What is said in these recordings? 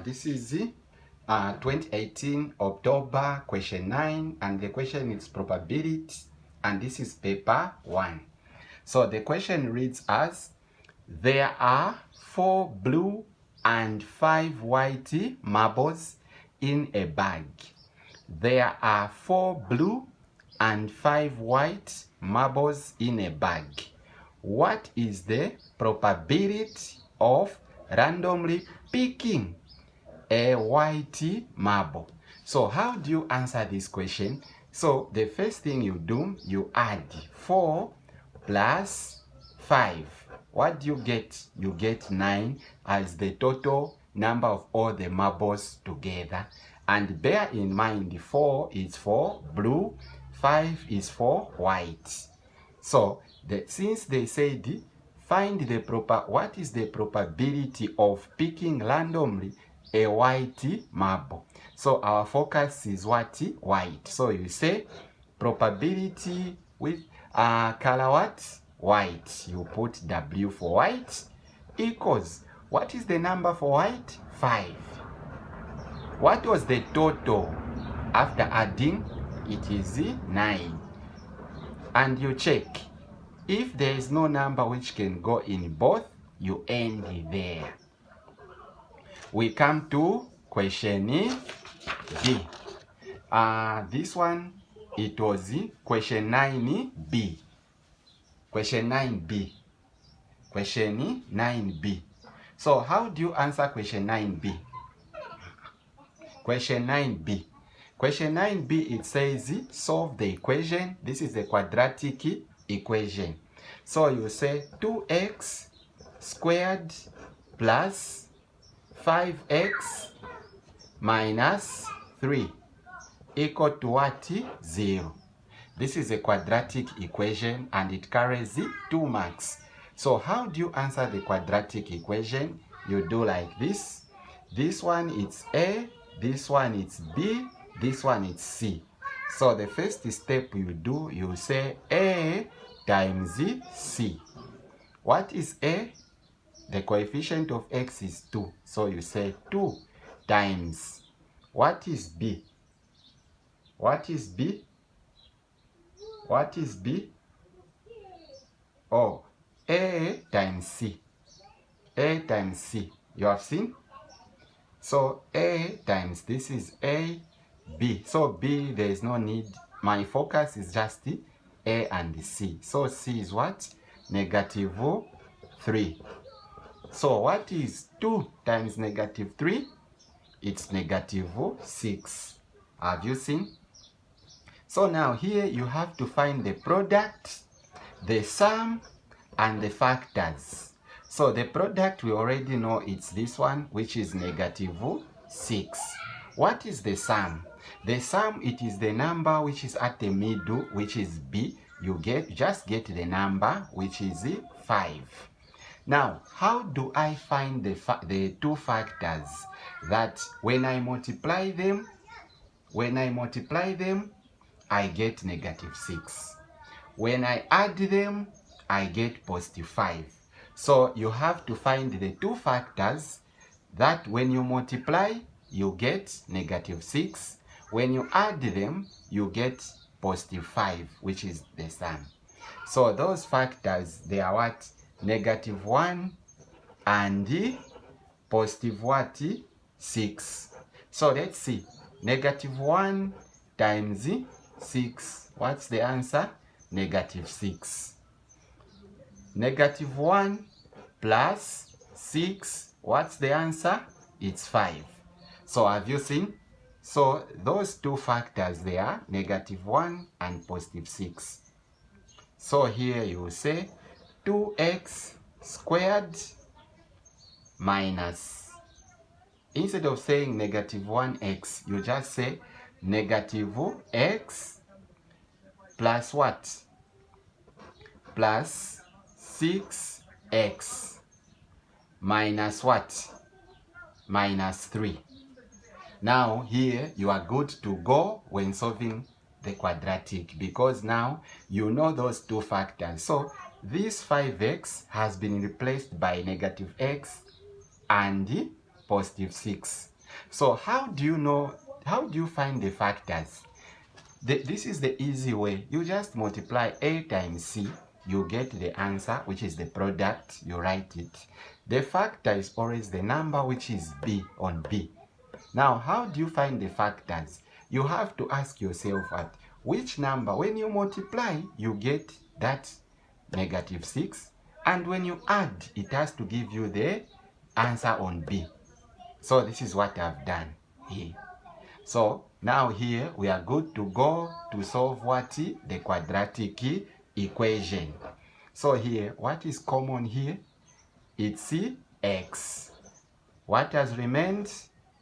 This is the 2018 October question 9, and the question is probability, and this is paper 1. So the question reads as, there are 4 blue and 5 white marbles in a bag. There are 4 blue and 5 white marbles in a bag. What is the probability of randomly picking a white marble? So how do you answer this question? So the first thing you do, you add 4 plus 5. What do you get? You get 9 as the total number of all the marbles together. And bear in mind, 4 is for blue, 5 is for white. So since they said find the what is the probability of picking randomly a white marble? So our focus is what? White. So you say probability with color what? White. You put W for white equals, what is the number for white? 5. What was the total after adding? It is 9. And you check. If there is no number which can go in both, you end there. We come to question B. This one, it was question 9B. Question 9B. Question 9B. So how do you answer question 9B? Question 9B. Question 9B, it says solve the equation. This is the quadratic equation. So you say 2x squared plus 5x minus 3 equal to what? 0. This is a quadratic equation and it carries 2 marks. So how do you answer the quadratic equation? You do like this. This one it's A, this one it's B, this one it's C. So the first step you do, you say A times C. What is A? The coefficient of x is 2. So you say 2 times, what is B? What is B? What is B? Oh, A times C. A times C. You have seen? So A times, this is A, B. So B, there is no need. My focus is just the A and C. So C is what? Negative 3. So what is 2 times negative 3? It's negative 6. Have you seen? So now here you have to find the product, the sum, and the factors. So the product we already know, it's this one, which is negative 6. What is the sum? The sum, it is the number which is at the middle, which is B. You just get the number, which is 5. Now, how do I find the 2 factors that when I multiply them, I get negative 6. When I add them, I get positive 5. So you have to find the 2 factors that when you multiply, you get negative 6. When you add them, you get positive 5, which is the sum. So those factors, they are what? Negative 1 and positive what? 6. So let's see. Negative 1 times 6. What's the answer? Negative 6. Negative 1 plus 6. What's the answer? It's 5. So have you seen? So those 2 factors, they are negative 1 and positive 6. So here you say 2x squared minus, instead of saying negative 1x, you just say negative x plus what? Plus 6x minus what? Minus 3. Now here you are good to go when solving the quadratic, because now you know those 2 factors. So this 5x has been replaced by negative x and positive 6. So how do you find the factors? This is the easy way. You just multiply A times C, you get the answer, which is the product, you write it. The factor is always the number which is B on B. Now, how do you find the factors? You have to ask yourself at which number, when you multiply, you get that negative 6, and when you add, it has to give you the answer on B. So this is what I've done here. So now here we are good to go to solve what? The quadratic equation. So here, what is common here? It's x. What has remained?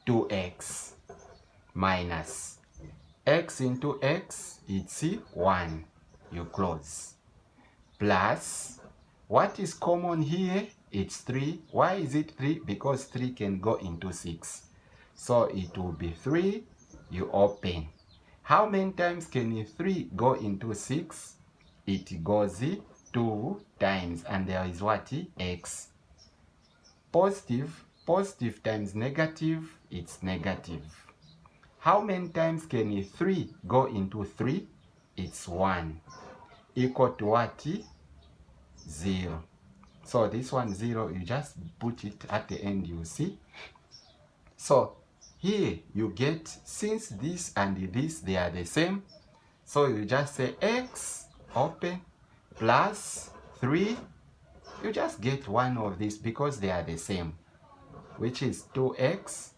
2x minus x into x, it's 1. You close. Plus, what is common here? It's 3. Why is it 3? Because 3 can go into 6. So it will be 3. You open. How many times can 3 go into 6? It goes 2 times. And there is what? X. Positive times negative, it's negative. How many times can 3 go into 3? It's 1. Equal to what? 0. So this one 0, you just put it at the end, you see. So here you get, since this and this, they are the same, so you just say x, open, plus 3. You just get one of these because they are the same, which is 2x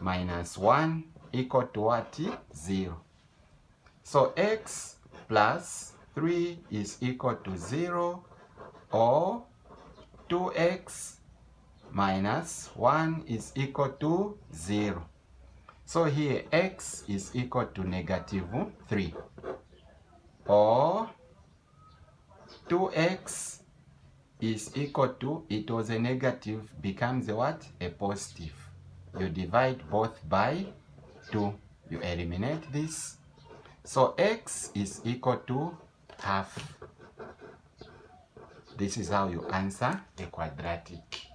minus 1 equal to what? 0. So x plus 3 is equal to 0, or 2x minus 1 is equal to 0. So here x is equal to negative 3, or 2x is equal to, it was a negative, becomes a what? A positive. You divide both by 2. You eliminate this. So x is equal to half. This is how you answer the quadratic.